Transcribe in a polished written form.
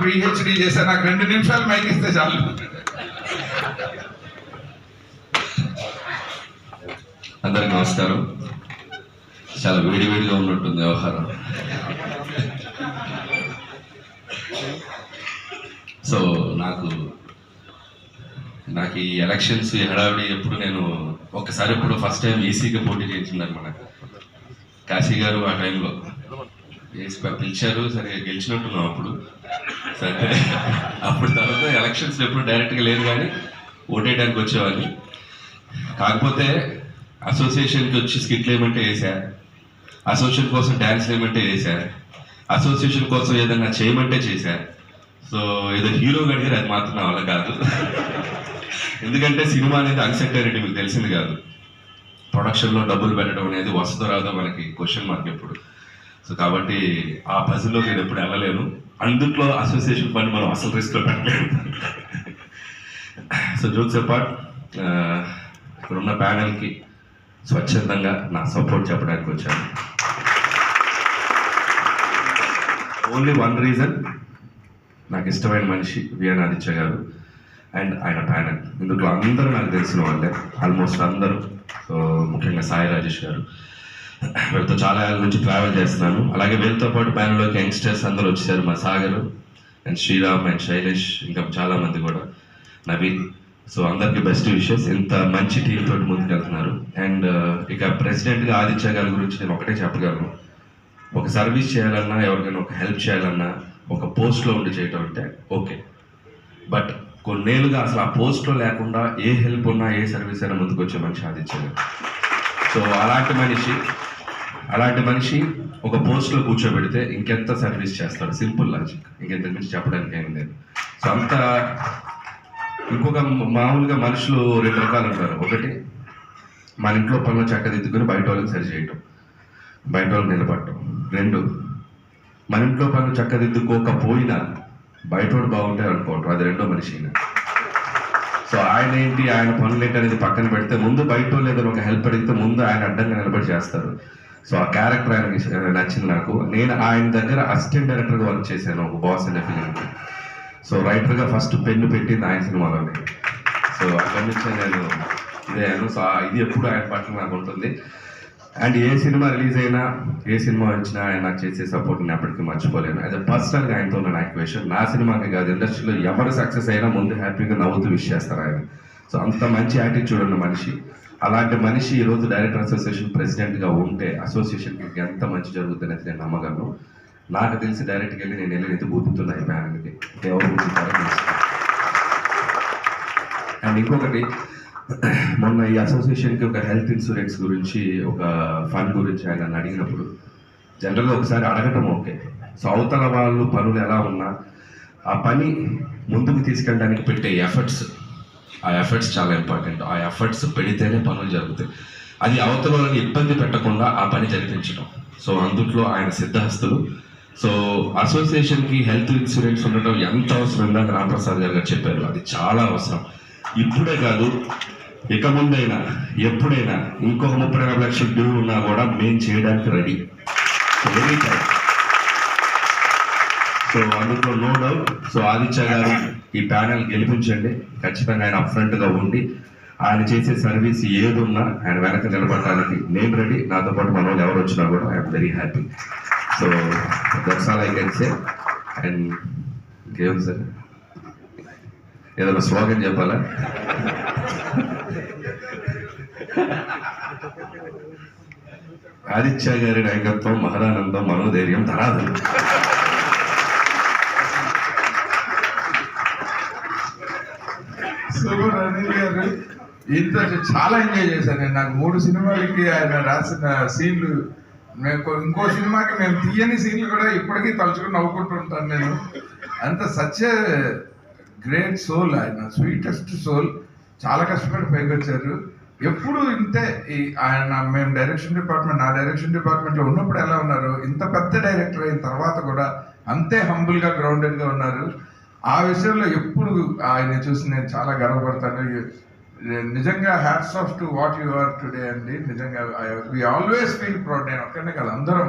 PhD చేశా, నాకు 2 నిమిషాలు మైక్ ఇస్తే చాలు. అందరికి నమస్కారం. చాలా వేడివేడిగా ఉన్నట్టుంది వ్యవహారం. సో నాకు ఈ ఎలక్షన్స్ హడావిడి ఎప్పుడు నేను ఒక్కసారి ఇప్పుడు ఫస్ట్ టైం ఈసీగా పోటీ చేయించున్నారు మన కాశీ గారు. ఆ టైంలో పిలిచారు, సరే గెలిచినట్టున్నాం అప్పుడు. సరే అప్పుడు తర్వాత ఎలక్షన్స్లో ఎప్పుడు డైరెక్ట్గా లేదు కానీ ఓటేయడానికి వచ్చేవాడిని. కాకపోతే అసోసియేషన్కి వచ్చి స్కిట్లు ఏమంటే వేసా, అసోసియేషన్ కోసం డ్యాన్స్ ఏమంటే వేసా, అసోసియేషన్ కోసం ఏదన్నా చేయమంటే చేశా. సో ఏదో హీరోగా అడిగారు, అది మాత్రం నా వల్ల కాదు. ఎందుకంటే సినిమా అనేది అన్సర్టనిటీ మీకు తెలిసింది కాదు. ప్రొడక్షన్లో డబ్బులు పెట్టడం అనేది వస్తుందో రాదో మనకి క్వశ్చన్ మార్క్ ఎప్పుడు. సో కాబట్టి ఆ పజిల్లో నేను ఎప్పుడు వెళ్ళలేను. అందుట్లో అసోసియేషన్ ఫండ్ మనం అసలు రిస్క్లో పెట్టలేము. సో జోక్స్ అపార్ట్, ఇక్కడ ఉన్న ప్యానెల్కి స్వచ్ఛందంగా నా సపోర్ట్ చెప్పడానికి వచ్చాను. ఓన్లీ వన్ రీజన్, నాకు ఇష్టమైన మనిషి విఎన్ ఆదిత్య గారు అండ్ ఆయన ప్యానెల్. ఇందులో అందరూ నాకు తెలిసిన వాళ్ళే, ఆల్మోస్ట్ అందరూ. సో ముఖ్యంగా సాయి రాజేష్ గారు, వీళ్ళతో చాలా ఏళ్ళ నుంచి ట్రావెల్ చేస్తున్నాను. అలాగే వీళ్ళతో పాటు ప్యానెల్లోకి యంగ్స్టర్స్ అందరూ వచ్చారు, మా సాగర్ అండ్ శ్రీరామ్ అండ్ శైలేష్, ఇంకా చాలామంది కూడా, నవీన్. సో అందరికీ బెస్ట్ విషెస్. ఇంత మంచి టీం తోటి ముందుకు వెళ్తున్నారు. అండ్ ఇక ప్రెసిడెంట్గా ఆదిత్య గారి గురించి నేను ఒకటే చెప్పగలను, ఒక సర్వీస్ చేయాలన్నా, ఎవరికైనా ఒక హెల్ప్ చేయాలన్నా ఒక పోస్ట్లో ఉండి చేయటం అంటే ఓకే, బట్ కొన్నేళ్ళుగా అసలు ఆ పోస్ట్లో లేకుండా ఏ హెల్ప్ ఉన్నా, ఏ సర్వీస్ అయినా ముందుకు వచ్చే మనిషి ఆదిత్య గారు. సో అలాంటి మనిషి ఒక పోస్ట్లో కూర్చోబెడితే ఇంకెంత సర్వీస్ చేస్తాడు, సింపుల్ లాజిక్, ఇంకెంత మించి చెప్పడానికి ఏం లేదు. సో అంత ఇంకొక మామూలుగా మనుషులు 2 రకాలు ఉంటారు. ఒకటి మన ఇంట్లో పనులు చక్కదిద్దుకుని బయట వాళ్ళకి సరి చేయటం, బయట వాళ్ళకి నిలబడటం. 2 మన ఇంట్లో పనులు చక్కదిద్దుకోకపోయినా బయటోడు బాగుంటే అనుకోవటం, అది 2వ మనిషి. సో ఆయన పనులు ఏంటి అనేది పక్కన పెడితే ముందు బయట ఏదైనా ఒక హెల్ప్ అడిగితే ముందు ఆయన అడ్డంగా నిలబడి చేస్తారు. సో ఆ క్యారెక్టర్ ఆయనకి నచ్చింది నాకు. నేను ఆయన దగ్గర అసిస్టెంట్ డైరెక్టర్గా వర్క్ చేశాను ఒక బాస్ అనే ఫిలింకి. సో రైటర్గా ఫస్ట్ పెన్ను పెట్టింది ఆయన సినిమాలోనే. సో అక్కడి నుంచి నేను ఇదేను. సో ఇది ఎప్పుడు ఆయన పట్ల నాకు ఉంటుంది. అండ్ ఏ సినిమా రిలీజ్ అయినా, ఏ సినిమా వచ్చినా ఆయన నాకు చేసే సపోర్ట్ నేను ఎప్పటికీ మర్చిపోలేను. అది పర్సనల్గా ఆయనతో ఉన్న నాకు క్వశ్చన్, నా సినిమాకి కాదు, ఇండస్ట్రీలో ఎవరు సక్సెస్ అయినా ముందు హ్యాపీగా నవ్వుతూ విష్ చేస్తారు ఆయన. సో అంత మంచి యాటిట్యూడ్ ఉన్న మనిషి. అలాంటి మనిషి ఈరోజు డైరెక్టర్ అసోసియేషన్ ప్రెసిడెంట్గా ఉంటే అసోసియేషన్కి ఎంత మంచి జరుగుతుంది అనేది నేను నమ్మగలను. నాకు తెలిసి డైరెక్ట్గా వెళ్ళి నేను వెళ్ళి బూతున్నా ఈ ప్యానల్కి, ఎవరు బూతుతారో. అండ్ ఇంకొకటి, మొన్న ఈ అసోసియేషన్కి ఒక హెల్త్ ఇన్సూరెన్స్ గురించి, ఒక ఫండ్ గురించి ఆయన నన్ను అడిగినప్పుడు జనరల్గా ఒకసారి అడగటం ఓకే. సో అవతల వాళ్ళు పనులు ఎలా ఉన్నా ఆ పని ముందుకు తీసుకెళ్ళడానికి పెట్టే ఆ ఎఫర్ట్స్ చాలా ఇంపార్టెంట్. ఆ ఎఫర్ట్స్ పెడితేనే పనులు జరుగుతాయి. అది అవతల వాళ్ళని ఇబ్బంది పెట్టకుండా ఆ పని జరిపించడం. సో అందుట్లో ఆయన సిద్ధహస్తులు. సో అసోసియేషన్కి హెల్త్ ఇన్సూరెన్స్ ఉండటం ఎంత అవసరం ఉందని రామప్రసాద్ గారు చెప్పారు. అది చాలా అవసరం. ఇప్పుడే కాదు, ఇక ముందైనా ఎప్పుడైనా ఇంకొక 30-40 లక్షలు డ్యూ ఉన్నా కూడా మేము చేయడానికి రెడీ, ఎనీ టైం. సో అందులో నో డౌట్. సో ఆదిత్య గారు ఈ ప్యానెల్ గెలిపించండి. ఖచ్చితంగా ఆయన అప్ఫ్రంట్గా ఉండి ఆయన చేసే సర్వీస్ ఏదున్నా ఆయన వెనక నిలబడటానికి నేను రెడీ. నాతో పాటు మన వాళ్ళు ఎవరు వచ్చినా కూడా I'm very happy. So that's all I can say. And ఇంకేం సార్, ఏదైనా స్లోగన్ చెప్పాలా? ఆదిత్య గారి నాయకత్వం, మహదానందం, మనోధైర్యం, ధరాధం. సూపర్ అనిల్ గారు, ఇంత చాలా ఎంజాయ్ చేశాను నేను. నాకు 3 సినిమాలకి ఆయన రాసిన సీన్లు, ఇంకో సినిమాకి మేము తీయని సీన్లు కూడా ఇప్పటికీ తలుచుకుని నవ్వుకుంటూ ఉంటాను నేను. అంత సచ్ గ్రేట్ సోల్ ఆయన, స్వీటెస్ట్ సోల్. చాలా కష్టపడి పైకి వచ్చారు. ఎప్పుడు ఇంతే. ఆయన మేము నా డైరెక్షన్ డిపార్ట్మెంట్లో ఉన్నప్పుడు ఎలా ఉన్నారు, ఇంత పెద్ద డైరెక్టర్ అయిన తర్వాత కూడా అంతే హంబుల్గా, గ్రౌండెడ్గా ఉన్నారు. ఆ విషయంలో ఎప్పుడు ఆయన చూసి నేను చాలా గర్వపడతాను. నిజంగా hats off to what you are today అండి. నిజంగా వి ఆల్వేస్ ఫీల్ ప్రౌడ్. నేను ఒక్కనే కాదు, అందరం